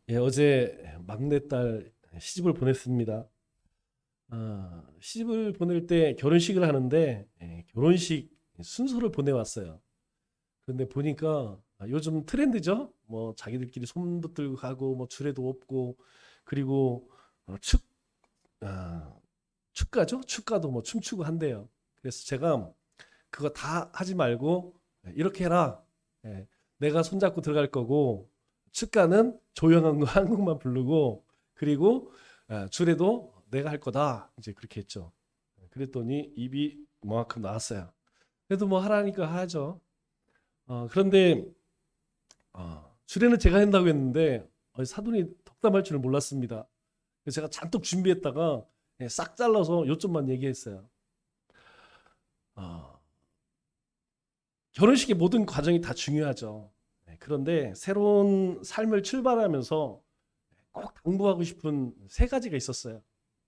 예, 어제 막내딸 시집을 보냈습니다. 시집을 보낼 때 결혼식을 하는데 결혼식 순서를 보내왔어요. 그런데 보니까 요즘 트렌드죠. 뭐 자기들끼리 손 붙들고 가고 뭐 주례도 없고 그리고 아, 축가죠. 축가도 뭐 춤추고 한대요. 그래서 제가 그거 다 하지 말고 이렇게 해라. 예, 내가 손잡고 들어갈 거고 축가는 조용한 거 한국만 부르고 그리고 주례도 내가 할 거다. 이제 그렇게 했죠. 그랬더니 입이 뭐만큼 나왔어요. 그래도 뭐 하라니까 하죠. 그런데 주례는 제가 한다고 했는데 사돈이 덕담할 줄은 몰랐습니다. 그래서 제가 잔뜩 준비했다가 싹 잘라서 요점만 얘기했어요. 어, 결혼식의 모든 과정이 다 중요하죠. 그런데 새로운 삶을 출발하면서 꼭 당부하고 싶은 세 가지가 있었어요.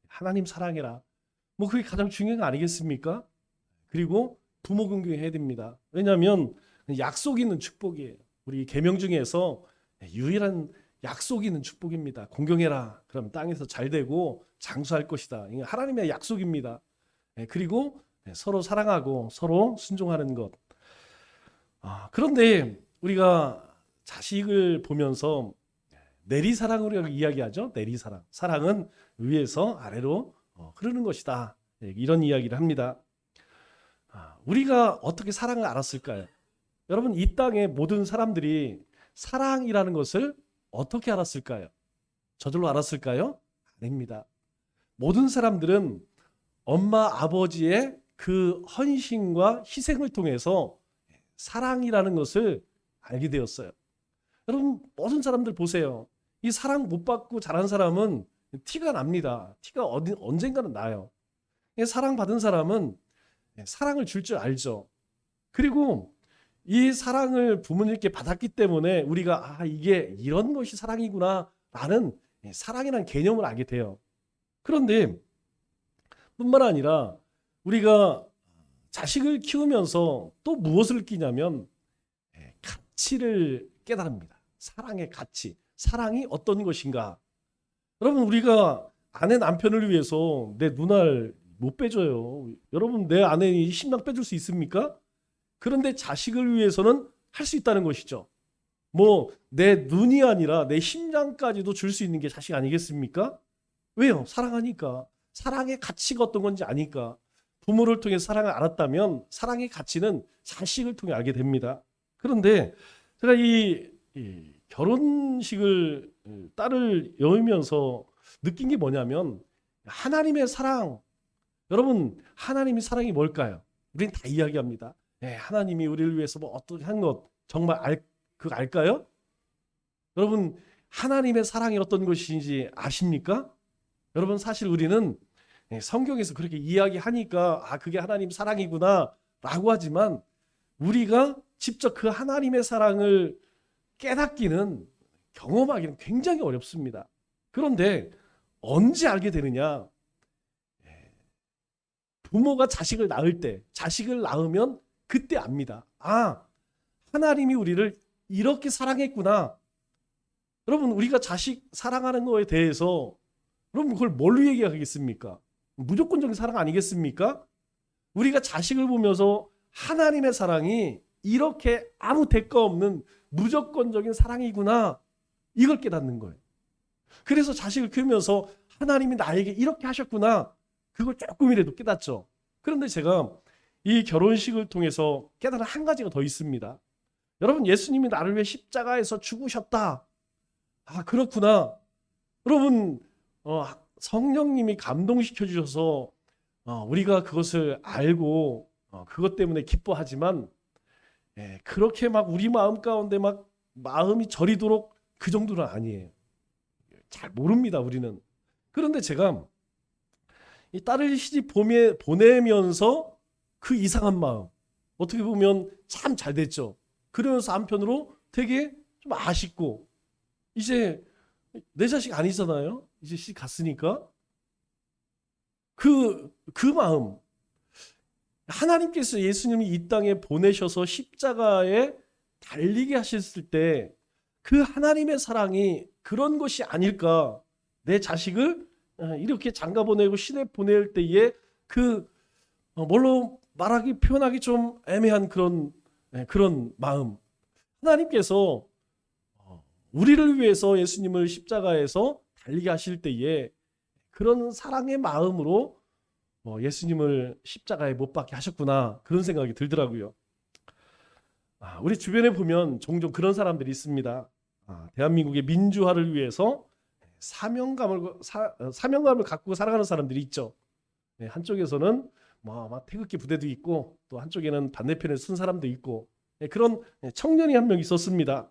하나님 사랑해라. 뭐 그게 가장 중요한 거 아니겠습니까? 그리고 부모 긍휼해야 됩니다. 왜냐하면 약속 있는 축복이에요. 우리 계명 중에서 유일한 약속 있는 축복입니다. 공경해라. 그럼 땅에서 잘 되고 장수할 것이다. 이게 하나님의 약속입니다. 그리고 서로 사랑하고 서로 순종하는 것. 그런데 우리가 자식을 보면서 내리사랑으로 이야기하죠. 내리사랑. 사랑은 위에서 아래로 흐르는 것이다. 이런 이야기를 합니다. 우리가 어떻게 사랑을 알았을까요? 여러분, 이 땅의 모든 사람들이 사랑이라는 것을 어떻게 알았을까요? 저절로 알았을까요? 아닙니다. 모든 사람들은 엄마, 아버지의 그 헌신과 희생을 통해서 사랑이라는 것을 알게 되었어요. 여러분, 모든 사람들 보세요. 이 사랑 못 받고 자란 사람은 티가 납니다. 티가 언젠가는 나요. 사랑받은 사람은 사랑을 줄 줄 알죠. 그리고 이 사랑을 부모님께 받았기 때문에 우리가 이게 이런 것이 사랑이구나 라는 사랑이라는 개념을 알게 돼요. 그런데 뿐만 아니라 우리가 자식을 키우면서 또 무엇을 끼냐면 가치를 깨달습니다. 사랑의 가치. 사랑이 어떤 것인가. 여러분, 우리가 아내 남편을 위해서 내 눈알 못 빼줘요. 여러분, 내 아내 심장 빼줄 수 있습니까? 그런데 자식을 위해서는 할 수 있다는 것이죠. 뭐 내 눈이 아니라 내 심장까지도 줄 수 있는 게 자식 아니겠습니까? 왜요? 사랑하니까. 사랑의 가치가 어떤 건지 아니까. 부모를 통해 사랑을 알았다면 사랑의 가치는 자식을 통해 알게 됩니다. 그런데 제가 이 결혼식을 딸을 여으면서 느낀 게 뭐냐면 하나님의 사랑. 여러분, 하나님의 사랑이 뭘까요? 우린 다 이야기합니다. 하나님이 우리를 위해서 뭐 어떻게 한 것 정말 그거 알까요? 여러분, 하나님의 사랑이 어떤 것인지 아십니까? 여러분, 사실 우리는 성경에서 그렇게 이야기하니까 그게 하나님 사랑이구나 라고 하지만 우리가 직접 그 하나님의 사랑을 깨닫기는 경험하기는 굉장히 어렵습니다. 그런데 언제 알게 되느냐? 부모가 자식을 낳을 때, 자식을 낳으면 그때 압니다. 하나님이 우리를 이렇게 사랑했구나. 여러분, 우리가 자식 사랑하는 거에 대해서 여러분 그걸 뭘로 얘기하겠습니까? 무조건적인 사랑 아니겠습니까? 우리가 자식을 보면서 하나님의 사랑이 이렇게 아무 대가 없는 무조건적인 사랑이구나. 이걸 깨닫는 거예요. 그래서 자식을 키우면서 하나님이 나에게 이렇게 하셨구나. 그걸 조금이라도 깨닫죠. 그런데 제가 이 결혼식을 통해서 깨달은 한 가지가 더 있습니다. 여러분, 예수님이 나를 위해 십자가에서 죽으셨다. 그렇구나. 여러분, 성령님이 감동시켜 주셔서 우리가 그것을 알고 그것 때문에 기뻐하지만 그렇게 막 우리 마음 가운데 막 마음이 저리도록 그 정도는 아니에요. 잘 모릅니다, 우리는. 그런데 제가 이 딸을 시집 보내면서 그 이상한 마음 어떻게 보면 참 잘 됐죠. 그러면서 한편으로 되게 좀 아쉽고 이제 내 자식 아니잖아요. 이제 시집 갔으니까 그 마음 하나님께서 예수님이 이 땅에 보내셔서 십자가에 달리게 하셨을 때 그 하나님의 사랑이 그런 것이 아닐까. 내 자식을 이렇게 장가 보내고 시댁 보낼 때에 뭘로 말하기 표현하기 좀 애매한 그런 마음. 하나님께서 우리를 위해서 예수님을 십자가에서 달리게 하실 때에 그런 사랑의 마음으로 예수님을 십자가에 못 박게 하셨구나, 그런 생각이 들더라고요. 우리 주변에 보면 종종 그런 사람들이 있습니다. 대한민국의 민주화를 위해서 사명감을 갖고 살아가는 사람들이 있죠. 한쪽에서는 막 태극기 부대도 있고, 또 한쪽에는 반대편에 쓴 사람도 있고, 그런 청년이 한 명 있었습니다.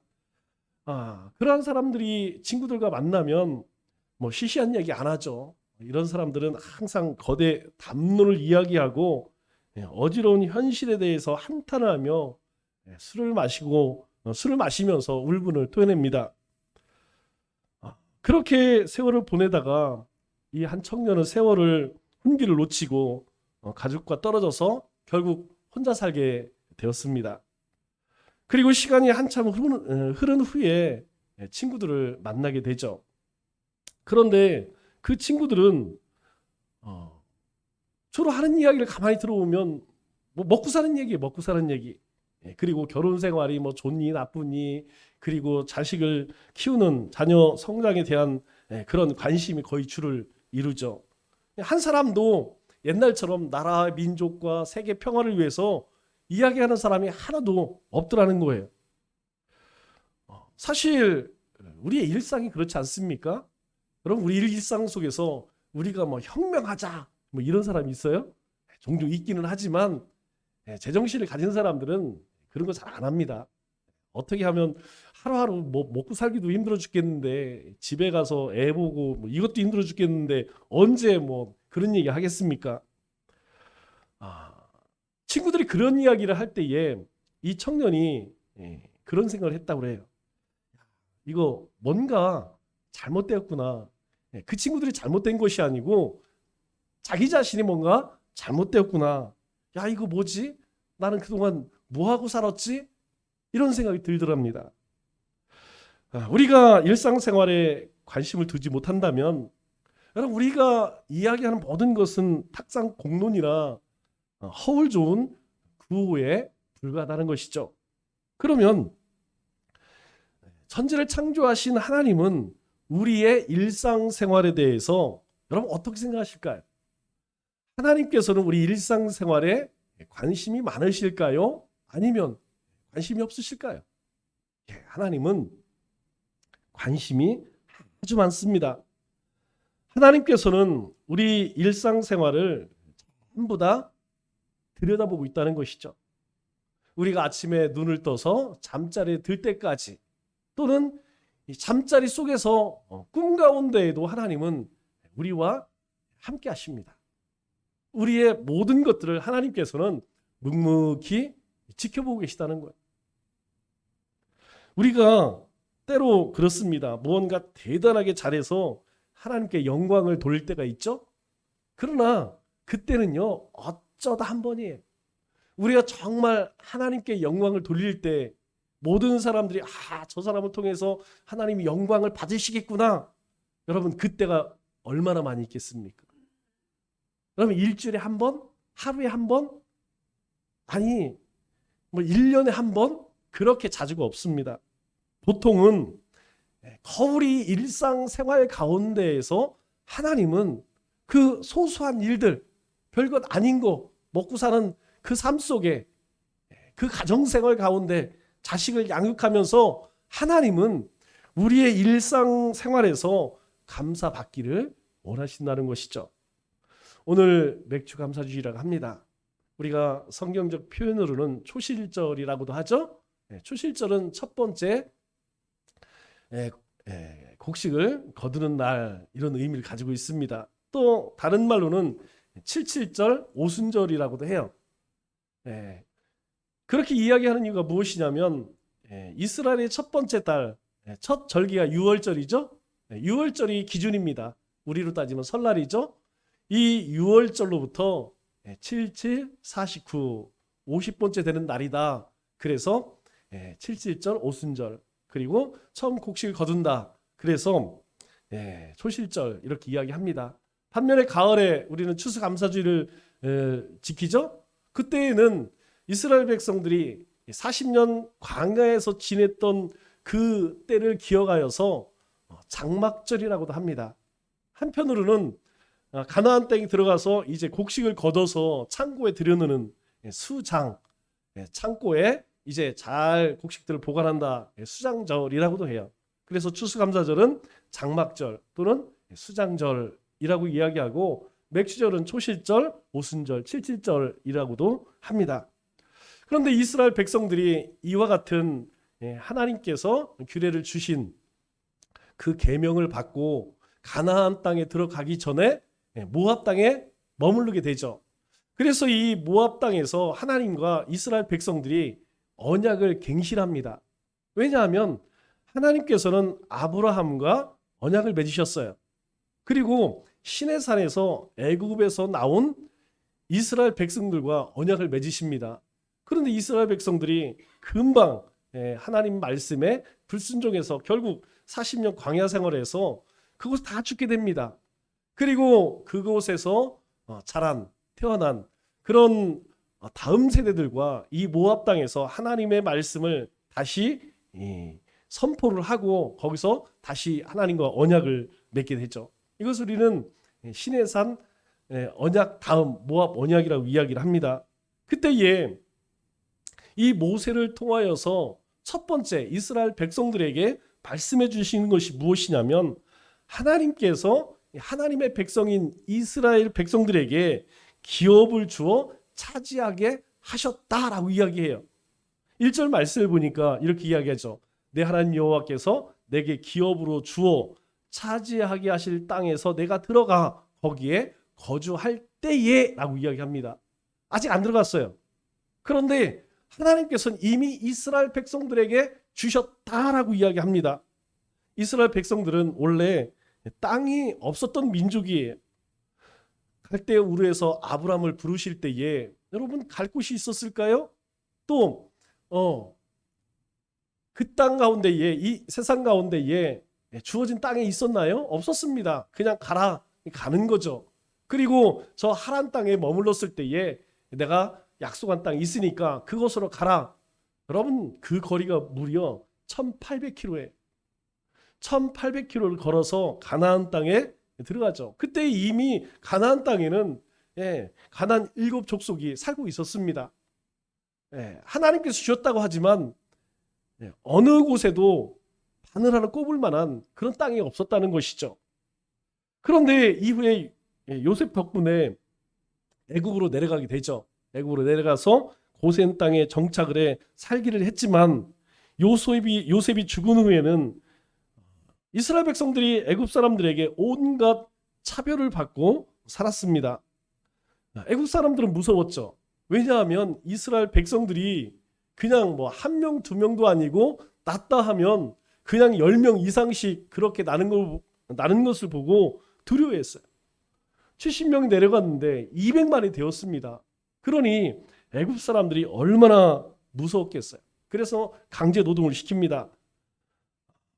그러한 사람들이 친구들과 만나면 시시한 얘기 안 하죠. 이런 사람들은 항상 거대 담론을 이야기하고 어지러운 현실에 대해서 한탄을 하며 술을 마시면서 울분을 토해냅니다. 그렇게 세월을 보내다가 이 한 청년은 세월을 훈기를 놓치고 가족과 떨어져서 결국 혼자 살게 되었습니다. 그리고 시간이 한참 흐른 후에 친구들을 만나게 되죠. 그런데 그 친구들은 주로 하는 이야기를 가만히 들어보면 먹고 사는 얘기예요. 먹고 사는 얘기. 그리고 결혼 생활이 좋니 나쁘니, 그리고 자식을 키우는 자녀 성장에 대한 그런 관심이 거의 주를 이루죠. 한 사람도 옛날처럼 나라 민족과 세계 평화를 위해서 이야기하는 사람이 하나도 없더라는 거예요. 사실 우리의 일상이 그렇지 않습니까? 그럼 우리 일상 속에서 우리가 혁명하자 이런 사람이 있어요? 종종 있기는 하지만 제정신을 가진 사람들은 그런 거 잘 안 합니다. 어떻게 하면 하루하루 먹고 살기도 힘들어 죽겠는데, 집에 가서 애 보고 이것도 힘들어 죽겠는데 언제 그런 얘기 하겠습니까? 친구들이 그런 이야기를 할 때에 이 청년이 그런 생각을 했다고 그래요. 이거 뭔가 잘못되었구나. 그 친구들이 잘못된 것이 아니고 자기 자신이 뭔가 잘못되었구나. 야, 이거 뭐지? 나는 그동안 뭐하고 살았지? 이런 생각이 들더랍니다. 우리가 일상생활에 관심을 두지 못한다면, 여러분, 우리가 이야기하는 모든 것은 탁상 공론이나 허울 좋은 구호에 불과하다는 것이죠. 그러면 천지를 창조하신 하나님은 우리의 일상생활에 대해서 여러분 어떻게 생각하실까요? 하나님께서는 우리 일상생활에 관심이 많으실까요? 아니면 관심이 없으실까요? 하나님은 관심이 아주 많습니다. 하나님께서는 우리 일상생활을 전부 다 들여다보고 있다는 것이죠. 우리가 아침에 눈을 떠서 잠자리에 들 때까지, 또는 잠자리 속에서 꿈 가운데에도 하나님은 우리와 함께 하십니다. 우리의 모든 것들을 하나님께서는 묵묵히 지켜보고 계시다는 거예요. 우리가 때로 그렇습니다. 무언가 대단하게 잘해서 하나님께 영광을 돌릴 때가 있죠. 그러나 그때는요, 어쩌다 한 번이에요. 우리가 정말 하나님께 영광을 돌릴 때 모든 사람들이 저 사람을 통해서 하나님이 영광을 받으시겠구나. 여러분, 그때가 얼마나 많이 있겠습니까? 여러분, 일주일에 한 번? 하루에 한 번? 아니, 1년에 한 번? 그렇게 자주가 없습니다. 보통은 거울이 일상생활 가운데에서 하나님은 그 소소한 일들, 별것 아닌 거, 먹고 사는 그 삶 속에, 그 가정생활 가운데 자식을 양육하면서 하나님은 우리의 일상생활에서 감사받기를 원하신다는 것이죠. 오늘 맥주 감사주일이라고 합니다. 우리가 성경적 표현으로는 초실절이라고도 하죠. 초실절은 첫 번째 곡식을 거두는 날, 이런 의미를 가지고 있습니다. 또 다른 말로는 칠칠절, 오순절이라고도 해요. 그렇게 이야기하는 이유가 무엇이냐면, 이스라엘의 첫 번째 달, 첫 절기가 6월절이죠. 6월절이 기준입니다. 우리로 따지면 설날이죠. 이 6월절로부터 77, 49, 50번째 되는 날이다. 그래서 77절, 오순절, 그리고 처음 곡식을 거둔다. 그래서 초실절 이렇게 이야기합니다. 반면에 가을에 우리는 추수감사주의를 지키죠. 그때에는 이스라엘 백성들이 40년 광야에서 지냈던 그 때를 기억하여서 장막절이라고도 합니다. 한편으로는 가나안 땅에 들어가서 이제 곡식을 걷어서 창고에 들여놓는 수장, 창고에 이제 잘 곡식들을 보관한다, 수장절이라고도 해요. 그래서 추수감사절은 장막절 또는 수장절이라고 이야기하고, 맥주절은 초실절, 오순절, 칠칠절이라고도 합니다. 그런데 이스라엘 백성들이 이와 같은 하나님께서 규례를 주신 그 계명을 받고 가나안 땅에 들어가기 전에 모압 땅에 머무르게 되죠. 그래서 이 모압 땅에서 하나님과 이스라엘 백성들이 언약을 갱신합니다. 왜냐하면 하나님께서는 아브라함과 언약을 맺으셨어요. 그리고 시내산에서 애굽에서 나온 이스라엘 백성들과 언약을 맺으십니다. 그런데 이스라엘 백성들이 금방 하나님 말씀에 불순종해서 결국 40년 광야 생활에서 그곳 다 죽게 됩니다. 그리고 그곳에서 태어난 그런 다음 세대들과 이 모압 땅에서 하나님의 말씀을 다시 선포를 하고 거기서 다시 하나님과 언약을 맺게 되죠. 이것을 우리는 시내산 언약 다음 모압 언약이라고 이야기를 합니다. 그때에 이 모세를 통하여서 첫 번째 이스라엘 백성들에게 말씀해 주시는 것이 무엇이냐면, 하나님께서 하나님의 백성인 이스라엘 백성들에게 기업을 주어 차지하게 하셨다라고 이야기해요. 1절 말씀을 보니까 이렇게 이야기하죠. 내 하나님 여호와께서 내게 기업으로 주어 차지하게 하실 땅에서 내가 들어가 거기에 거주할 때에 라고 이야기합니다. 아직 안 들어갔어요. 그런데 하나님께서는 이미 이스라엘 백성들에게 주셨다라고 이야기합니다. 이스라엘 백성들은 원래 땅이 없었던 민족이에요. 갈대아 우르에서 아브라함을 부르실 때에 여러분 갈 곳이 있었을까요? 또 그 땅 가운데에, 이 세상 가운데에 주어진 땅에 있었나요? 없었습니다. 그냥 가는 거죠. 그리고 저 하란 땅에 머물렀을 때에 내가 약속한 땅이 있으니까 그곳으로 가라. 여러분 그 거리가 무려 1800km에 1800km를 걸어서 가나안 땅에 들어가죠. 그때 이미 가나안 땅에는 가나안 7족속이 살고 있었습니다. 하나님께서 주셨다고 하지만 어느 곳에도 바늘 하나 꼽을 만한 그런 땅이 없었다는 것이죠. 그런데 이후에 요셉 덕분에 애굽으로 내려가게 되죠. 애굽으로 내려가서 고센 땅에 정착을 해 살기를 했지만, 요셉이 죽은 후에는 이스라엘 백성들이 애굽 사람들에게 온갖 차별을 받고 살았습니다. 애굽 사람들은 무서웠죠. 왜냐하면 이스라엘 백성들이 그냥 뭐 1명, 2명도 아니고 낳다 하면 그냥 10명 이상씩 그렇게 나는 것을 보고 두려워했어요. 70명이 내려갔는데 200만이 되었습니다. 그러니 애굽 사람들이 얼마나 무서웠겠어요. 그래서 강제 노동을 시킵니다.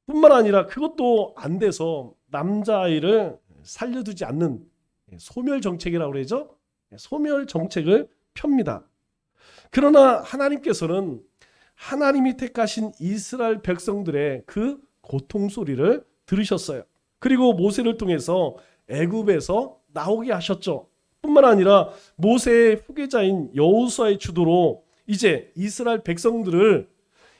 뿐만 아니라 그것도 안 돼서 남자아이를 살려두지 않는 소멸 정책이라고 그러죠. 소멸 정책을 펴니다. 그러나 하나님께서는 하나님이 택하신 이스라엘 백성들의 그 고통 소리를 들으셨어요. 그리고 모세를 통해서 애굽에서 나오게 하셨죠. 뿐만 아니라 모세의 후계자인 여호수아의 주도로 이제 이스라엘 백성들을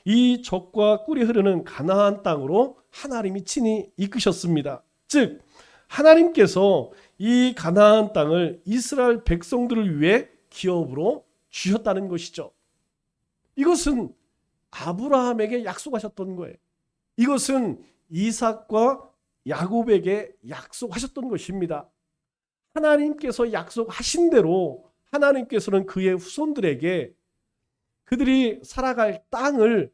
이 적과 꿀이 흐르는 가나안 땅으로 하나님이 친히 이끄셨습니다. 즉 하나님께서 이 가나안 땅을 이스라엘 백성들을 위해 기업으로 주셨다는 것이죠. 이것은 아브라함에게 약속하셨던 거예요. 이것은 이삭과 야곱에게 약속하셨던 것입니다. 하나님께서 약속하신 대로 하나님께서는 그의 후손들에게 그들이 살아갈 땅을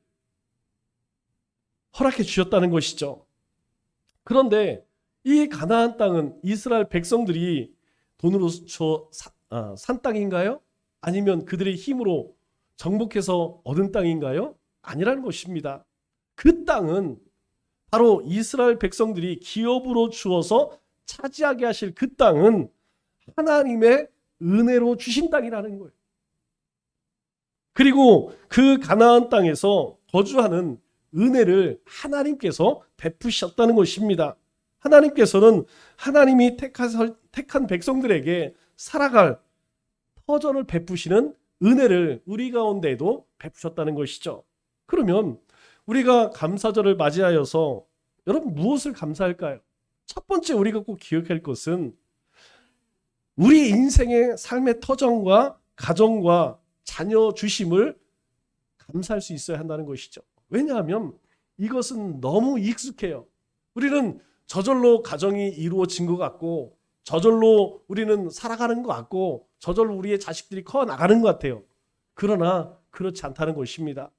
허락해 주셨다는 것이죠. 그런데 이 가나안 땅은 이스라엘 백성들이 돈으로 산 땅인가요? 아니면 그들의 힘으로 정복해서 얻은 땅인가요? 아니라는 것입니다. 그 땅은 바로 이스라엘 백성들이 기업으로 주어서 차지하게 하실 그 땅은 하나님의 은혜로 주신 땅이라는 거예요. 그리고 그 가나안 땅에서 거주하는 은혜를 하나님께서 베푸셨다는 것입니다. 하나님께서는 하나님이 택한 백성들에게 살아갈 터전을 베푸시는 은혜를 우리 가운데에도 베푸셨다는 것이죠. 그러면 우리가 감사절을 맞이하여서 여러분 무엇을 감사할까요? 첫 번째 우리가 꼭 기억할 것은 우리 인생의 삶의 터전과 가정과 자녀 주심을 감사할 수 있어야 한다는 것이죠. 왜냐하면 이것은 너무 익숙해요. 우리는 저절로 가정이 이루어진 것 같고 저절로 우리는 살아가는 것 같고 저절로 우리의 자식들이 커 나가는 것 같아요. 그러나 그렇지 않다는 것입니다.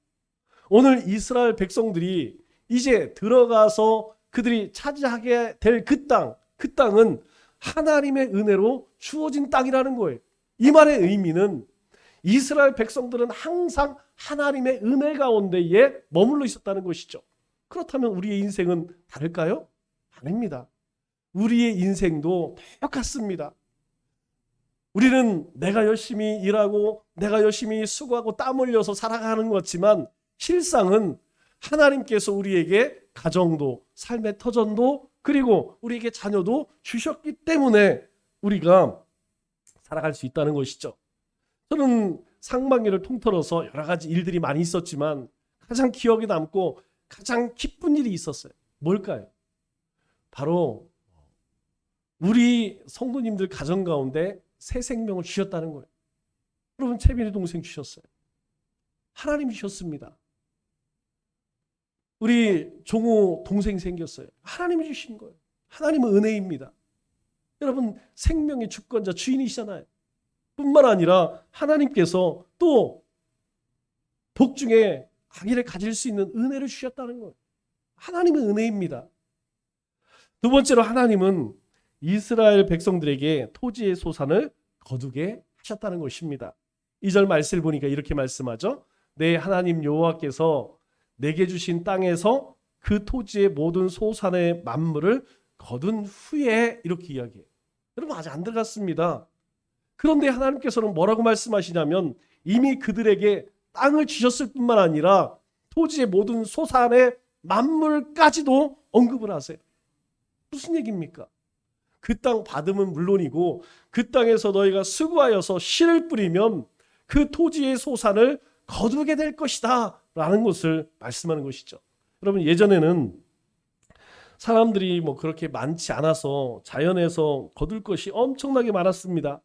오늘 이스라엘 백성들이 이제 들어가서 그들이 차지하게 될 그 땅은 하나님의 은혜로 주어진 땅이라는 거예요. 이 말의 의미는 이스라엘 백성들은 항상 하나님의 은혜 가운데에 머물러 있었다는 것이죠. 그렇다면 우리의 인생은 다를까요? 아닙니다. 우리의 인생도 똑같습니다. 우리는 내가 열심히 일하고 내가 열심히 수고하고 땀 흘려서 살아가는 것 같지만 실상은 하나님께서 우리에게 가정도 삶의 터전도 그리고 우리에게 자녀도 주셨기 때문에 우리가 살아갈 수 있다는 것이죠. 저는 상반기를 통틀어서 여러 가지 일들이 많이 있었지만 가장 기억에 남고 가장 기쁜 일이 있었어요. 뭘까요? 바로 우리 성도님들 가정 가운데 새 생명을 주셨다는 거예요. 여러분 채빈이 동생 주셨어요. 하나님이 주셨습니다. 우리 종호 동생 생겼어요. 하나님이 주신 거예요. 하나님은 은혜입니다. 여러분 생명의 주권자 주인이시잖아요. 뿐만 아니라 하나님께서 또 복중에 아기를 가질 수 있는 은혜를 주셨다는 거예요. 하나님은 은혜입니다. 두 번째로 하나님은 이스라엘 백성들에게 토지의 소산을 거두게 하셨다는 것입니다. 2절 말씀을 보니까 이렇게 말씀하죠. 내 하나님 여호와께서 내게 주신 땅에서 그 토지의 모든 소산의 만물을 거둔 후에 이렇게 이야기해요. 여러분 아직 안 들어갔습니다. 그런데 하나님께서는 뭐라고 말씀하시냐면 이미 그들에게 땅을 주셨을 뿐만 아니라 토지의 모든 소산의 만물까지도 언급을 하세요. 무슨 얘기입니까? 그 땅 받으면 물론이고 그 땅에서 너희가 수고하여서 씨를 뿌리면 그 토지의 소산을 거두게 될 것이다 라는 것을 말씀하는 것이죠. 여러분 예전에는 사람들이 뭐 그렇게 많지 않아서 자연에서 거둘 것이 엄청나게 많았습니다.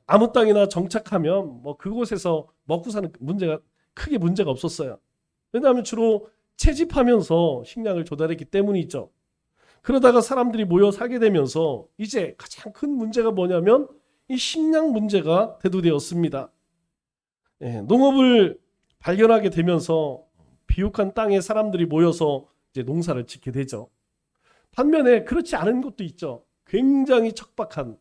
아무 땅이나 정착하면 뭐 그곳에서 먹고 사는 문제가 크게 문제가 없었어요. 왜냐하면 주로 채집하면서 식량을 조달했기 때문이죠. 그러다가 사람들이 모여 살게 되면서 이제 가장 큰 문제가 뭐냐면 이 식량 문제가 대두되었습니다. 농업을 발견하게 되면서 비옥한 땅에 사람들이 모여서 이제 농사를 짓게 되죠. 반면에 그렇지 않은 곳도 있죠. 굉장히 척박한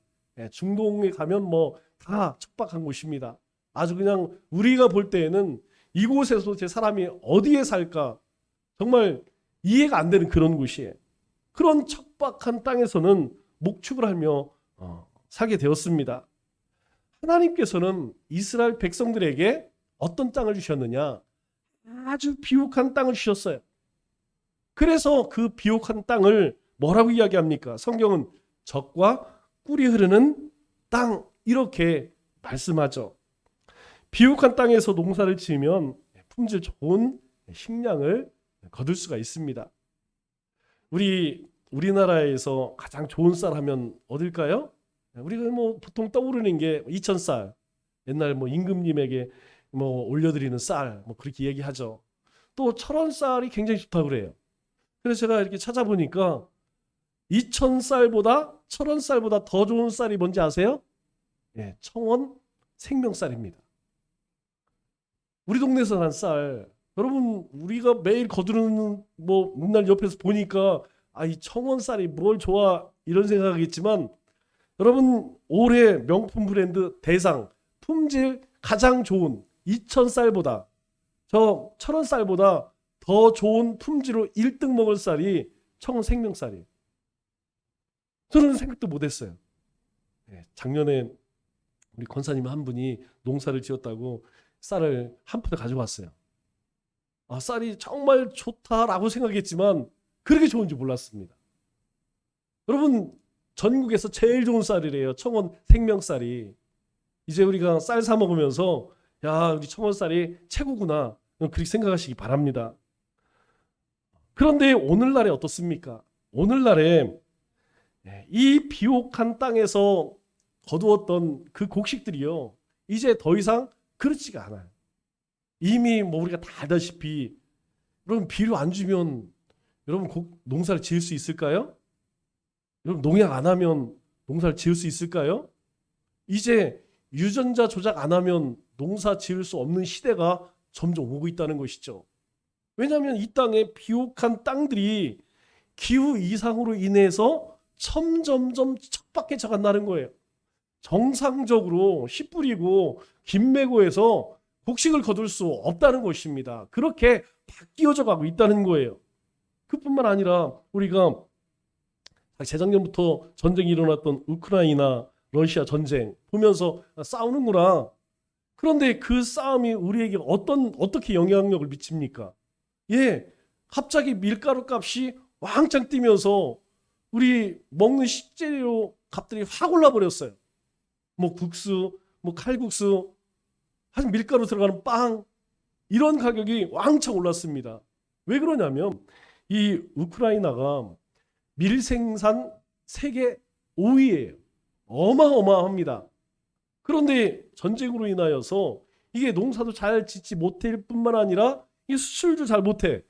중동에 가면 뭐 다 척박한 곳입니다. 아주 그냥 우리가 볼 때에는 이곳에서 제 사람이 어디에 살까 정말 이해가 안 되는 그런 곳이에요. 그런 척박한 땅에서는 목축을 하며 살게 되었습니다. 하나님께서는 이스라엘 백성들에게 어떤 땅을 주셨느냐? 아주 비옥한 땅을 주셨어요. 그래서 그 비옥한 땅을 뭐라고 이야기합니까? 성경은 젖과 꿀이 흐르는 땅 이렇게 말씀하죠. 비옥한 땅에서 농사를 지으면 품질 좋은 식량을 거둘 수가 있습니다. 우리나라에서 가장 좋은 쌀 하면 어딜까요? 우리가 뭐 보통 떠오르는 게 이천쌀, 옛날 뭐 임금님에게 뭐 올려드리는 쌀, 뭐 그렇게 얘기하죠. 또 철원쌀이 굉장히 좋다고 그래요. 그래서 제가 이렇게 찾아보니까 이천쌀보다 철원쌀보다 더 좋은 쌀이 뭔지 아세요? 청원 생명쌀입니다. 우리 동네에서 난 쌀, 여러분 우리가 매일 거두는 뭐 맨날 옆에서 보니까 이 청원쌀이 뭘 좋아 이런 생각하겠지만 여러분 올해 명품 브랜드 대상 품질 가장 좋은 이천쌀보다 저 철원쌀보다 더 좋은 품질로 1등 먹을 쌀이 청원 생명쌀이에요. 저는 생각도 못했어요. 작년에 우리 권사님 한 분이 농사를 지었다고 쌀을 한 푸대 가져왔어요. 아, 쌀이 정말 좋다라고 생각했지만 그렇게 좋은지 몰랐습니다. 여러분, 전국에서 제일 좋은 쌀이래요. 청원 생명쌀이. 이제 우리가 쌀 사 먹으면서 야, 우리 청원 쌀이 최고구나, 그렇게 생각하시기 바랍니다. 그런데 오늘날에 어떻습니까? 오늘날에 이 비옥한 땅에서 거두었던 그 곡식들이요, 이제 더 이상 그렇지가 않아요. 이미 뭐 우리가 다 알다시피, 여러분, 비료 안 주면 여러분 농사를 지을 수 있을까요? 여러분, 농약 안 하면 농사를 지을 수 있을까요? 이제 유전자 조작 안 하면 농사 지을 수 없는 시대가 점점 오고 있다는 것이죠. 왜냐하면 이 땅에 비옥한 땅들이 기후 이상으로 인해서 점점점 척박해져 간다는 거예요. 정상적으로 씨 뿌리고 김 메고 해서 곡식을 거둘 수 없다는 것입니다. 그렇게 바뀌어져 가고 있다는 거예요. 그뿐만 아니라 우리가 재작년부터 전쟁이 일어났던 우크라이나 러시아 전쟁 보면서 싸우는구나. 그런데 그 싸움이 우리에게 어떻게 영향력을 미칩니까? 갑자기 밀가루 값이 왕창 뛰면서 우리 먹는 식재료 값들이 확 올라버렸어요. 뭐 국수, 뭐 칼국수, 한 밀가루 들어가는 빵, 이런 가격이 왕창 올랐습니다. 왜 그러냐면 이 우크라이나가 밀 생산 세계 5위예요. 어마어마합니다. 그런데 전쟁으로 인하여서 이게 농사도 잘 짓지 못할 뿐만 아니라 이 수출도 잘 못해.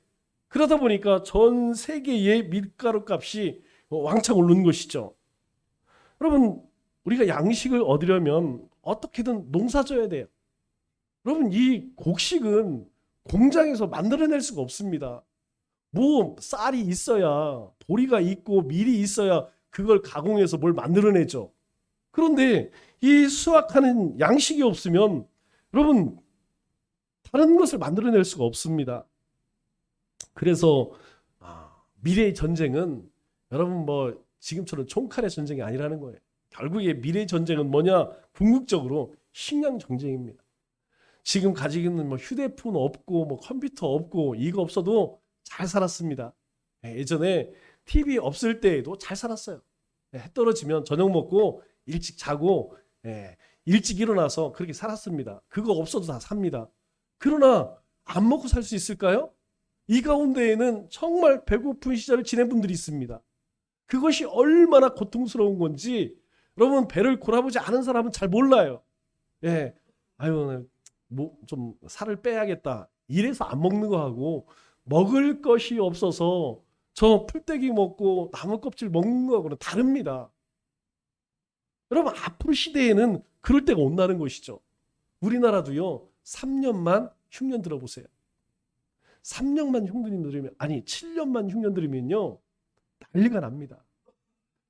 그러다 보니까 전 세계의 밀가루 값이 왕창 오르는 것이죠. 여러분, 우리가 양식을 얻으려면 어떻게든 농사 져야 돼요. 여러분, 이 곡식은 공장에서 만들어낼 수가 없습니다. 뭐 쌀이 있어야, 보리가 있고 밀이 있어야 그걸 가공해서 뭘 만들어내죠. 그런데 이 수확하는 양식이 없으면 여러분, 다른 것을 만들어낼 수가 없습니다. 그래서 미래의 전쟁은 여러분 뭐 지금처럼 총칼의 전쟁이 아니라는 거예요. 결국에 미래의 전쟁은 뭐냐? 궁극적으로 식량 전쟁입니다. 지금 가지고 있는 뭐 휴대폰 없고 뭐 컴퓨터 없고 이거 없어도 잘 살았습니다. 예전에 TV 없을 때에도 잘 살았어요. 해 떨어지면 저녁 먹고 일찍 자고 일찍 일어나서 그렇게 살았습니다. 그거 없어도 다 삽니다. 그러나 안 먹고 살 수 있을까요? 이 가운데에는 정말 배고픈 시절을 지낸 분들이 있습니다. 그것이 얼마나 고통스러운 건지 여러분, 배를 골아보지 않은 사람은 잘 몰라요. 아유, 뭐 좀 살을 빼야겠다, 이래서 안 먹는 거하고 먹을 것이 없어서 저 풀떼기 먹고 나무 껍질 먹는 거하고는 다릅니다. 여러분, 앞으로 시대에는 그럴 때가 온다는 것이죠. 우리나라도요, 3년만 흉년 들어보세요. 3년만 흉년 들으면, 아니 7년만 흉년 들으면요, 난리가 납니다.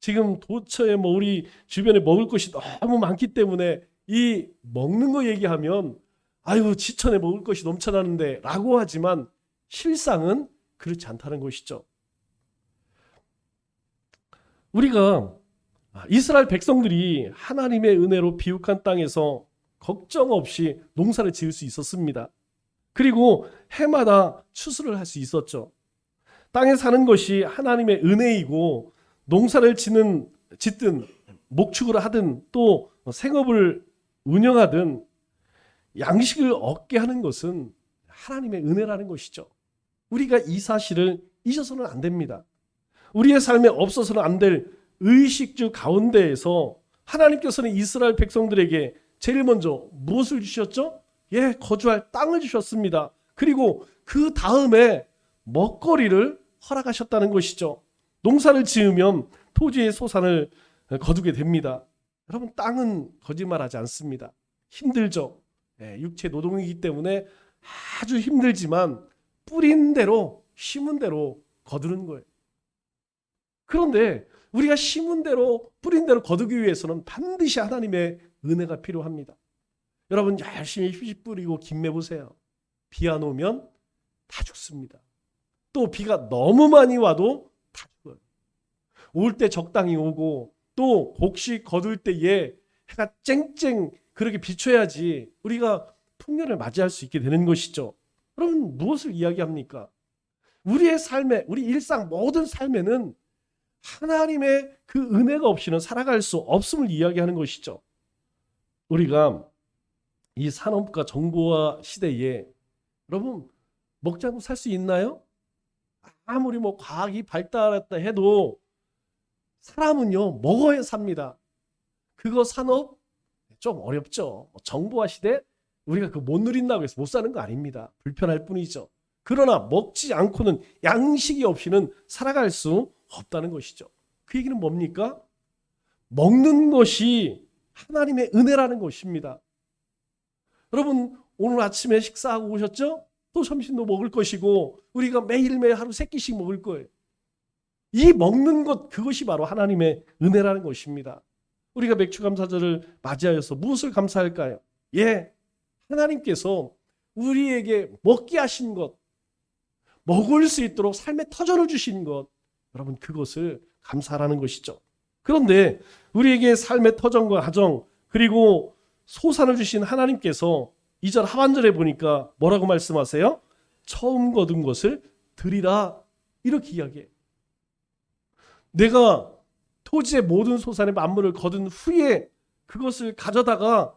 지금 도처에 뭐 우리 주변에 먹을 것이 너무 많기 때문에 이 먹는 거 얘기하면 아유, 지천에 먹을 것이 넘쳐나는데 라고 하지만 실상은 그렇지 않다는 것이죠. 우리가 이스라엘 백성들이 하나님의 은혜로 비옥한 땅에서 걱정 없이 농사를 지을 수 있었습니다. 그리고 해마다 추수를 할 수 있었죠. 땅에 사는 것이 하나님의 은혜이고 농사를 짓든 목축을 하든 또 생업을 운영하든 양식을 얻게 하는 것은 하나님의 은혜라는 것이죠. 우리가 이 사실을 잊어서는 안 됩니다. 우리의 삶에 없어서는 안 될 의식주 가운데에서 하나님께서는 이스라엘 백성들에게 제일 먼저 무엇을 주셨죠? 거주할 땅을 주셨습니다. 그리고 그 다음에 먹거리를 허락하셨다는 것이죠. 농사를 지으면 토지의 소산을 거두게 됩니다. 여러분, 땅은 거짓말하지 않습니다. 힘들죠. 육체 노동이기 때문에 아주 힘들지만 뿌린 대로 심은 대로 거두는 거예요. 그런데 우리가 심은 대로 뿌린 대로 거두기 위해서는 반드시 하나님의 은혜가 필요합니다. 여러분, 열심히 휘 뿌리고 김매 보세요. 비 안 오면 다 죽습니다. 또 비가 너무 많이 와도 다 죽어요. 올 때 적당히 오고 또 곡식 거둘 때에 해가 쨍쨍 그렇게 비춰야지 우리가 풍년을 맞이할 수 있게 되는 것이죠. 그럼 무엇을 이야기합니까? 우리의 삶에, 우리 일상 모든 삶에는 하나님의 그 은혜가 없이는 살아갈 수 없음을 이야기하는 것이죠. 우리가 이 산업과 정보화 시대에 여러분 먹지 않고 살 수 있나요? 아무리 뭐 과학이 발달했다 해도 사람은요 먹어야 삽니다. 그거 산업 좀 어렵죠. 정보화 시대 우리가 그 못 누린다고 해서 못 사는 거 아닙니다. 불편할 뿐이죠. 그러나 먹지 않고는 양식이 없이는 살아갈 수 없다는 것이죠. 그 얘기는 뭡니까? 먹는 것이 하나님의 은혜라는 것입니다. 여러분 오늘 아침에 식사하고 오셨죠? 또 점심도 먹을 것이고 우리가 매일매일 하루 3끼씩 먹을 거예요. 이 먹는 것 그것이 바로 하나님의 은혜라는 것입니다. 우리가 맥주감사절을 맞이하여서 무엇을 감사할까요? 예, 하나님께서 우리에게 먹게 하신 것, 먹을 수 있도록 삶의 터전을 주신 것, 여러분 그것을 감사하라는 것이죠. 그런데 우리에게 삶의 터전과 가정 그리고 소산을 주신 하나님께서 2절 하반절에 보니까 뭐라고 말씀하세요? 처음 거둔 것을 드리라 이렇게 이야기해요. 내가 토지의 모든 소산의 만물을 거둔 후에 그것을 가져다가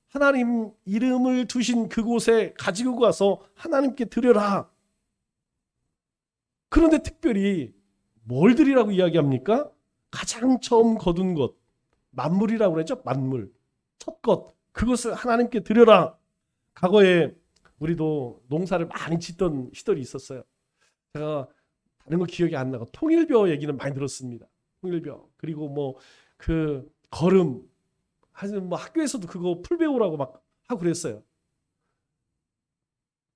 하나님 이름을 두신 그곳에 가지고 가서 하나님께 드려라. 그런데 특별히 뭘 드리라고 이야기합니까? 가장 처음 거둔 것, 만물이라고 그랬죠? 만물, 첫 것, 그것을 하나님께 드려라. 과거에 우리도 농사를 많이 짓던 시절이 있었어요. 제가 다른 거 기억이 안 나고 통일벼 얘기는 많이 들었습니다. 통일벼 그리고 뭐 그 거름 하여튼 뭐 학교에서도 그거 풀 배우라고 막 하고 그랬어요.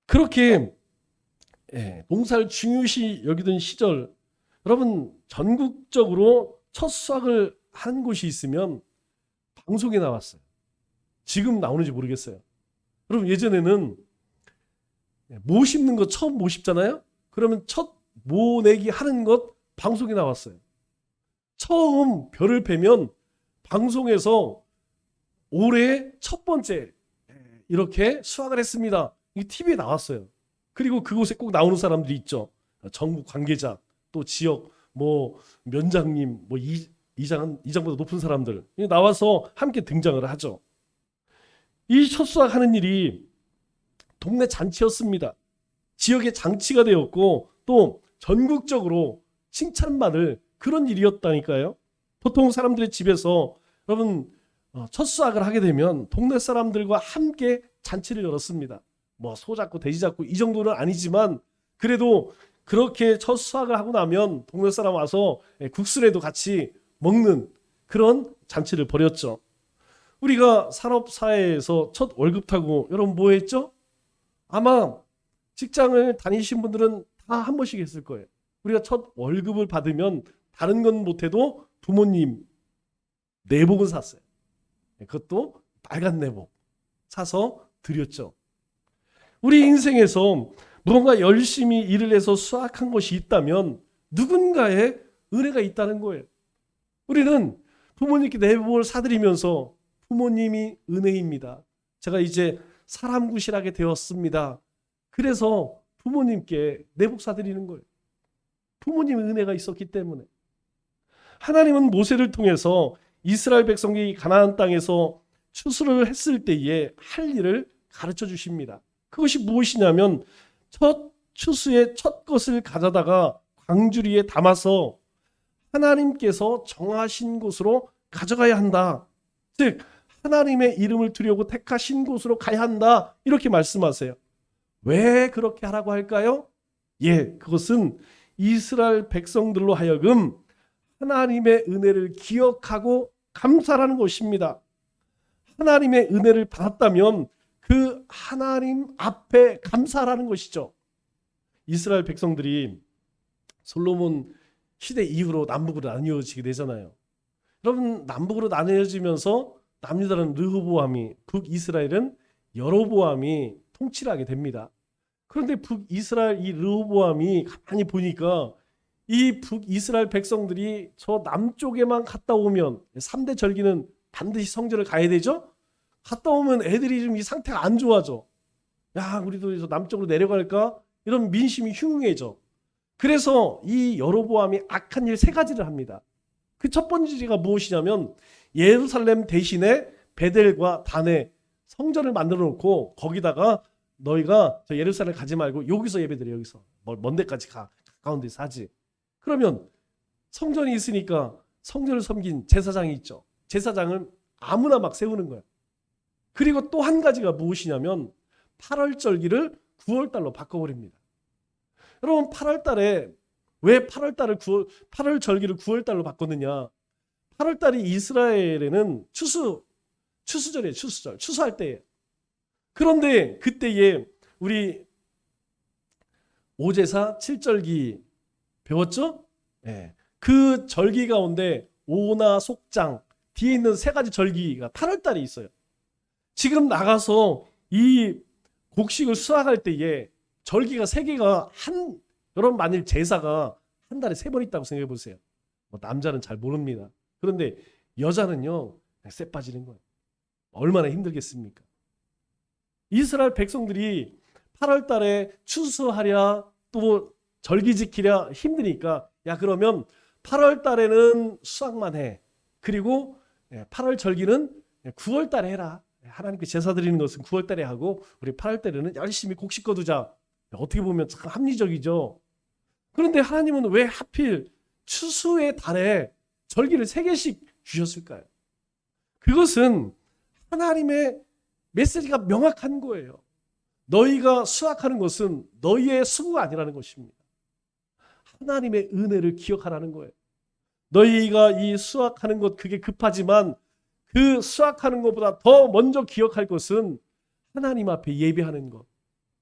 그렇게 농사를 중요시 여기던 시절 여러분 전국적으로 첫 수확을 한 곳이 있으면 방송에 나왔어요. 지금 나오는지 모르겠어요. 여러분 예전에는 모 심는 거 처음 모 심잖아요. 그러면 첫 모 내기 하는 것 방송에 나왔어요. 처음 벼를 패면 방송에서 올해 첫 번째 이렇게 수확을 했습니다. 이 TV에 나왔어요. 그리고 그곳에 꼭 나오는 사람들이 있죠. 전국 관계자, 또 지역 뭐 면장님, 뭐 이장보다 높은 사람들 나와서 함께 등장을 하죠. 이 첫 수확하는 일이 동네 잔치였습니다. 지역의 장치가 되었고 또 전국적으로 칭찬받을 그런 일이었다니까요. 보통 사람들의 집에서 여러분 첫 수확을 하게 되면 동네 사람들과 함께 잔치를 열었습니다. 뭐 소잡고 돼지 잡고 이 정도는 아니지만 그래도 그렇게 첫 수확을 하고 나면 동네 사람 와서 국수라도 같이 먹는 그런 잔치를 벌였죠. 우리가 산업사회에서 첫 월급 타고 여러분 뭐 했죠? 아마 직장을 다니신 분들은 다 한 번씩 했을 거예요. 우리가 첫 월급을 받으면 다른 건 못해도 부모님 내복은 샀어요. 그것도 빨간 내복 사서 드렸죠. 우리 인생에서 무언가 열심히 일을 해서 수확한 것이 있다면 누군가의 은혜가 있다는 거예요. 우리는 부모님께 내복을 사드리면서 부모님이 은혜입니다. 제가 이제 사람 구실하게 되었습니다. 그래서 부모님께 내복 사드리는 거예요. 부모님의 은혜가 있었기 때문에. 하나님은 모세를 통해서 이스라엘 백성이 가나안 땅에서 추수를 했을 때에 할 일을 가르쳐 주십니다. 그것이 무엇이냐면 첫 추수의 첫 것을 가져다가 광주리에 담아서 하나님께서 정하신 곳으로 가져가야 한다. 즉 하나님의 이름을 두려고 택하신 곳으로 가야 한다. 이렇게 말씀하세요. 왜 그렇게 하라고 할까요? 예, 그것은 이스라엘 백성들로 하여금 하나님의 은혜를 기억하고 감사하는 것입니다. 하나님의 은혜를 받았다면 그 하나님 앞에 감사하라는 것이죠. 이스라엘 백성들이 솔로몬 시대 이후로 남북으로 나뉘어지게 되잖아요. 여러분 남북으로 나뉘어지면서 남유다는 르호보암이, 북이스라엘은 여로보암이 통치를 하게 됩니다. 그런데 북이스라엘 이 르호보암이 가만히 보니까 이 북이스라엘 백성들이 저 남쪽에만 갔다 오면 3대 절기는 반드시 성전을 가야 되죠. 갔다 오면 애들이 좀 이 상태가 안 좋아져. 야, 우리도 저 남쪽으로 내려갈까? 이런 민심이 흉흉해져. 그래서 이 여로보암이 악한 일 3가지를 합니다. 그 첫 번째가 무엇이냐면 예루살렘 대신에 베델과 단에 성전을 만들어 놓고 거기다가 너희가 저 예루살렘 가지 말고 여기서 예배드려. 여기서 먼 데까지 가. 가까운 데서 하지. 그러면 성전이 있으니까 성전을 섬긴 제사장이 있죠. 제사장을 아무나 막 세우는 거야. 그리고 또 한 가지가 무엇이냐면 8월 절기를 9월 달로 바꿔버립니다. 여러분 8월 달에 왜 8월 절기를 9월 달로 바꿨느냐? 8월 달이 이스라엘에는 추수절이에요. 추수할 때예요. 그런데 그때에 우리 오제사 7절기 배웠죠? 네. 그 절기 가운데 오나 속장 뒤에 있는 3가지 절기가 8월 달에 있어요. 지금 나가서 이 곡식을 수확할 때에 절기가 3개가 여러분 만일 제사가 한 달에 3번 있다고 생각해 보세요. 남자는 잘 모릅니다. 그런데 여자는요 쎄 빠지는 거예요. 얼마나 힘들겠습니까? 이스라엘 백성들이 8월 달에 추수하랴 또 절기 지키랴 힘드니까 야 그러면 8월 달에는 수확만 해. 그리고 8월 절기는 9월 달에 해라. 하나님께 제사 드리는 것은 9월 달에 하고 우리 8월 달에는 열심히 곡식 거두자. 어떻게 보면 참 합리적이죠. 그런데 하나님은 왜 하필 추수의 달에 절기를 3개씩 주셨을까요? 그것은 하나님의 메시지가 명확한 거예요. 너희가 수확하는 것은 너희의 수고가 아니라는 것입니다. 하나님의 은혜를 기억하라는 거예요. 너희가 이 수확하는 것 그게 급하지만 그 수확하는 것보다 더 먼저 기억할 것은 하나님 앞에 예배하는 것.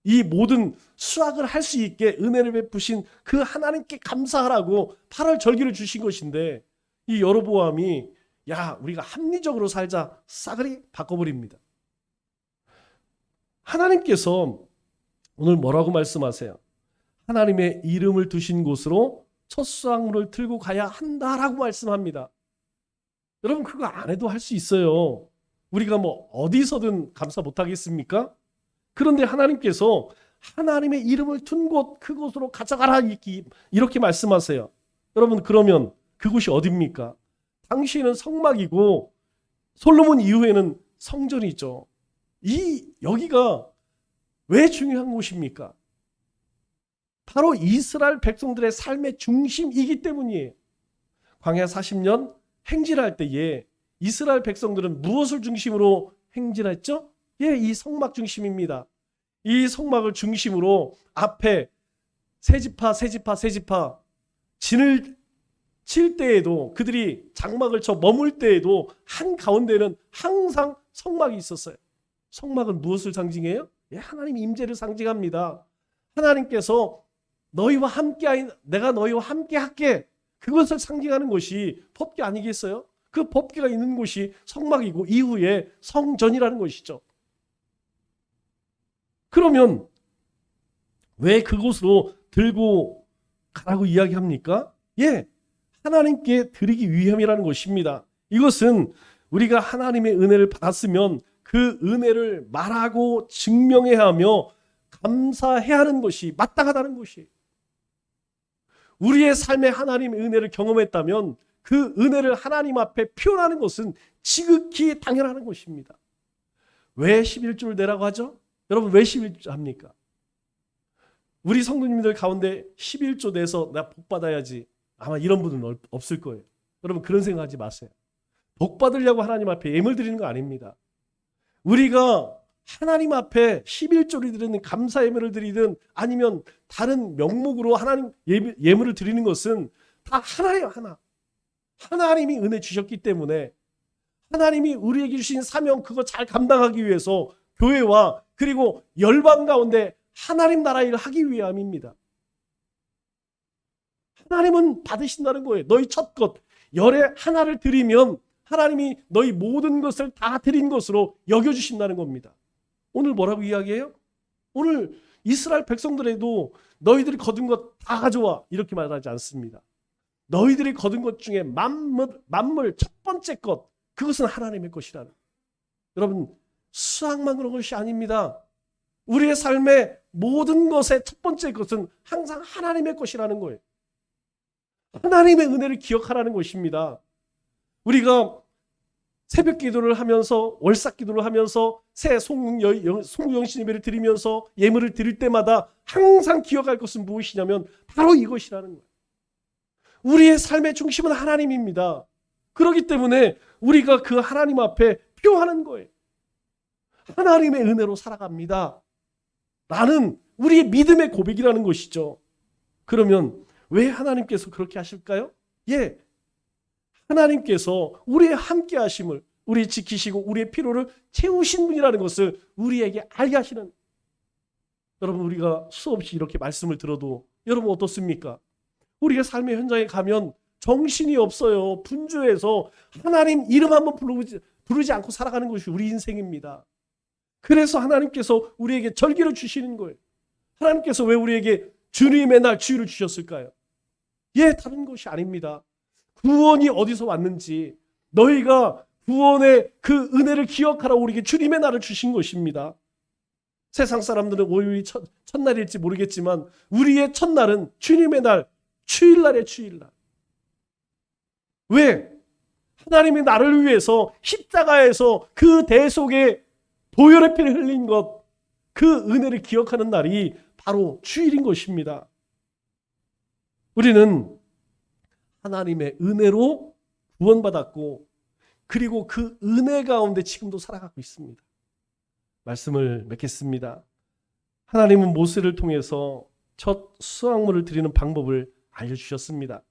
이 모든 수확을 할 수 있게 은혜를 베푸신 그 하나님께 감사하라고 8월 절기를 주신 것인데 이 여로보암이 야 우리가 합리적으로 살자 싸그리 바꿔버립니다. 하나님께서 오늘 뭐라고 말씀하세요? 하나님의 이름을 두신 곳으로 첫 수확물을 들고 가야 한다라고 말씀합니다. 여러분 그거 안 해도 할 수 있어요. 우리가 뭐 어디서든 감사 못하겠습니까? 그런데 하나님께서 하나님의 이름을 둔 곳 그곳으로 가져가라 이렇게 말씀하세요. 여러분 그러면 그곳이 어디입니까? 당시에는 성막이고 솔로몬 이후에는 성전이 있죠. 여기가 왜 중요한 곳입니까? 바로 이스라엘 백성들의 삶의 중심이기 때문이에요. 광야 40년 행진할 때에 이스라엘 백성들은 무엇을 중심으로 행진했죠? 이 성막 중심입니다. 이 성막을 중심으로 앞에 세지파 진을 칠 때에도 그들이 장막을 쳐 머물 때에도 한가운데는 항상 성막이 있었어요. 성막은 무엇을 상징해요? 하나님 임재를 상징합니다. 하나님께서 너희와 함께 내가 너희와 함께 할게. 그것을 상징하는 것이 법궤 아니겠어요? 그 법궤가 있는 곳이 성막이고 이후에 성전이라는 것이죠. 그러면 왜 그곳으로 들고 가라고 이야기합니까? 하나님께 드리기 위함이라는 것입니다. 이것은 우리가 하나님의 은혜를 받았으면 그 은혜를 말하고 증명해야 하며 감사해야 하는 것이 마땅하다는 것이. 우리의 삶에 하나님의 은혜를 경험했다면 그 은혜를 하나님 앞에 표현하는 것은 지극히 당연한 것입니다. 왜 11조를 내라고 하죠? 여러분 왜 11조 합니까? 우리 성도님들 가운데 11조 내서 나 복 받아야지. 아마 이런 분은 없을 거예요. 여러분 그런 생각하지 마세요. 복 받으려고 하나님 앞에 예물 드리는 거 아닙니다. 우리가 하나님 앞에 11조를 드리든 감사 예물을 드리든 아니면 다른 명목으로 하나님 예물을 드리는 것은 다 하나예요. 하나. 하나님이 은혜 주셨기 때문에 하나님이 우리에게 주신 사명 그거 잘 감당하기 위해서 교회와 그리고 열방 가운데 하나님 나라 일을 하기 위함입니다. 하나님은 받으신다는 거예요. 너희 첫 것 열에 하나를 드리면 하나님이 너희 모든 것을 다 드린 것으로 여겨주신다는 겁니다. 오늘 뭐라고 이야기해요? 오늘 이스라엘 백성들에도 너희들이 거둔 것 다 가져와 이렇게 말하지 않습니다. 너희들이 거둔 것 중에 만물 첫 번째 것, 그것은 하나님의 것이라는. 여러분, 수학만 그런 것이 아닙니다. 우리의 삶의 모든 것의 첫 번째 것은 항상 하나님의 것이라는 거예요. 하나님의 은혜를 기억하라는 것입니다. 우리가 새벽 기도를 하면서, 월삭 기도를 하면서, 새 송영신 예배를 드리면서 예물을 드릴 때마다 항상 기억할 것은 무엇이냐면 바로 이것이라는 거예요. 우리의 삶의 중심은 하나님입니다. 그렇기 때문에 우리가 그 하나님 앞에 표하는 거예요. 하나님의 은혜로 살아갑니다. 나는 우리의 믿음의 고백이라는 것이죠. 그러면 왜 하나님께서 그렇게 하실까요? 예, 하나님께서 우리의 함께 하심을, 우리 지키시고 우리의 필요를 채우신 분이라는 것을 우리에게 알게 하시는. 여러분, 우리가 수없이 이렇게 말씀을 들어도 여러분 어떻습니까? 우리의 삶의 현장에 가면 정신이 없어요. 분주해서 하나님 이름 한번 부르지 않고 살아가는 것이 우리 인생입니다. 그래서 하나님께서 우리에게 절기를 주시는 거예요. 하나님께서 왜 우리에게 주님의 날 주일을 주셨을까요? 예, 다른 것이 아닙니다. 구원이 어디서 왔는지, 너희가 구원의 그 은혜를 기억하라 우리에게 주님의 날을 주신 것입니다. 세상 사람들은 오늘이 첫날일지 모르겠지만 우리의 첫날은 주님의 날, 주일날에 주일날. 왜? 하나님이 나를 위해서 십자가에서 그 대속에 보혈의 피를 흘린 것, 그 은혜를 기억하는 날이 바로 주일인 것입니다. 우리는 하나님의 은혜로 구원받았고, 그리고 그 은혜 가운데 지금도 살아가고 있습니다. 말씀을 맺겠습니다. 하나님은 모세를 통해서 첫 수확물을 드리는 방법을 알려주셨습니다.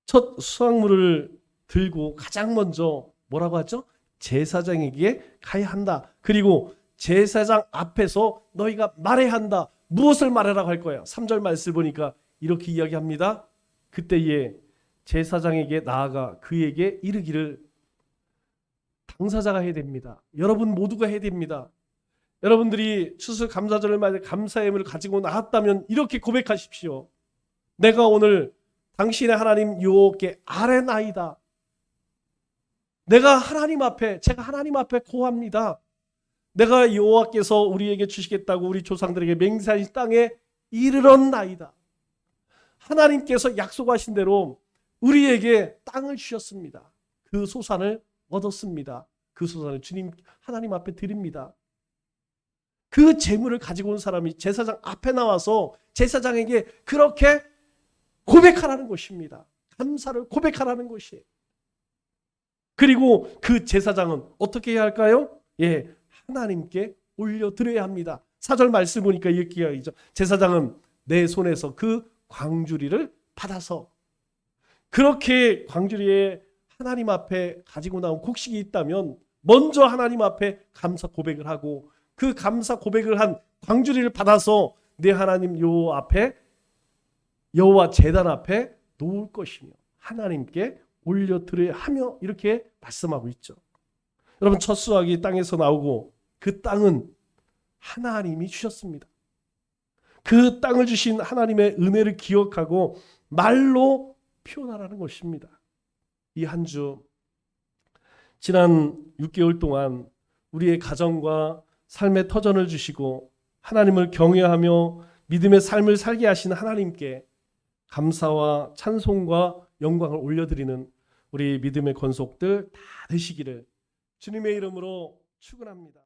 첫 수확물을 들고 가장 먼저 뭐라고 하죠? 제사장에게 가야 한다. 그리고 제사장 앞에서 너희가 말해야 한다. 무엇을 말하라고 할 거야? 3절 말씀을 보니까 이렇게 이야기합니다. 그때에 제사장에게 나아가 그에게 이르기를, 당사자가 해야 됩니다. 여러분 모두가 해야 됩니다. 여러분들이 추수감사절을 맞아 감사의 예물을 가지고 나왔다면 이렇게 고백하십시오. 내가 오늘 당신의 하나님 여호와께 아뢰나이다. 제가 하나님 앞에 고합니다. 내가 여호와께서 우리에게 주시겠다고 우리 조상들에게 맹세하신 땅에 이르렀나이다. 하나님께서 약속하신 대로 우리에게 땅을 주셨습니다. 그 소산을 얻었습니다. 그 소산을 주님 하나님 앞에 드립니다. 그 재물을 가지고 온 사람이 제사장 앞에 나와서 제사장에게 그렇게 고백하라는 것입니다. 감사를 고백하라는 것이에요. 그리고 그 제사장은 어떻게 해야 할까요? 예, 하나님께 올려드려야 합니다. 4절 말씀 보니까 이렇게 이야기죠. 제사장은 내 손에서 그 광주리를 받아서, 그렇게 광주리에 하나님 앞에 가지고 나온 곡식이 있다면 먼저 하나님 앞에 감사 고백을 하고, 그 감사 고백을 한 광주리를 받아서 내 하나님 여호와 앞에, 여호와 제단 앞에 놓을 것이며 하나님께 올려드려야 하며, 이렇게 말씀하고 있죠. 여러분, 첫 수확이 땅에서 나오고 그 땅은 하나님이 주셨습니다. 그 땅을 주신 하나님의 은혜를 기억하고 말로 표현하라는 것입니다. 이 한 주, 지난 6개월 동안 우리의 가정과 삶의 터전을 주시고 하나님을 경외하며 믿음의 삶을 살게 하신 하나님께 감사와 찬송과 영광을 올려드리는 우리 믿음의 권속들 다 되시기를 주님의 이름으로 축원합니다.